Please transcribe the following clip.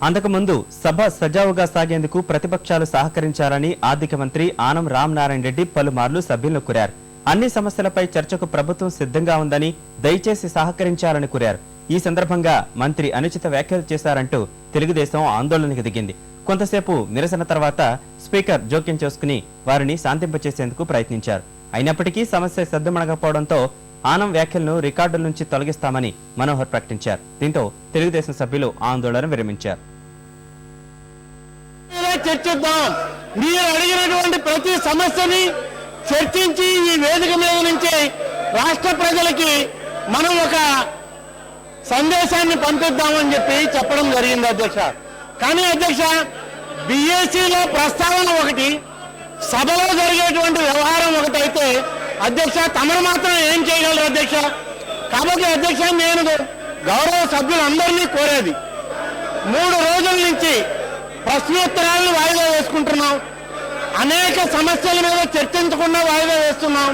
అంతకుముందు సభ సజావుగా సాగేందుకు ప్రతిపక్షాలు సహకరించాలని ఆర్థిక మంత్రి ఆనం రామనారాయణ రెడ్డి పలుమార్లు సభ్యులను కోరారు. అన్ని సమస్యలపై చర్చకు ప్రభుత్వం సిద్ధంగా ఉందని, దయచేసి సహకరించాలని కోరారు. ఈ సందర్భంగా మంత్రి అనుచిత వ్యాఖ్యలు చేశారంటూ తెలుగుదేశం ఆందోళనకు దిగింది. కొంతసేపు నిరసన తర్వాత స్పీకర్ జోక్యం చేసుకుని వారిని శాంతింపచేసేందుకు ప్రయత్నించారు. అయినప్పటికీ సమస్య సద్దుమణగకపోవడంతో ఆనం వ్యాఖ్యలను రికార్డుల నుంచి తొలగిస్తామని మనోహర్ ప్రకటించారు. దీంతో తెలుగుదేశం సభ్యులు ఆందోళన విరమించారు. చర్చిద్దాం, మీరు అడిగినటువంటి ప్రతి సమస్యని చర్చించి ఈ వేదిక మీద నుంచి రాష్ట్ర ప్రజలకి మనం ఒక సందేశాన్ని పంపిద్దామని చెప్పడం జరిగింది అధ్యక్ష. కానీ అధ్యక్ష, బిఎస్సిలో ప్రస్తావన ఒకటి, సభలో జరిగేటువంటి వ్యవహారం ఒకటి అయితే అధ్యక్ష తమరు మాత్రం ఏం చేయగలరు అధ్యక్ష? కాబట్టి అధ్యక్ష, నేను గౌరవ సభ్యులందరినీ కోరేది, 3 రోజుల నుంచి ప్రశ్నోత్తరాలను వాయిదా వేసుకుంటున్నాం, అనేక సమస్యల మీద చర్చించకుండా వాయిదా వేస్తున్నాం.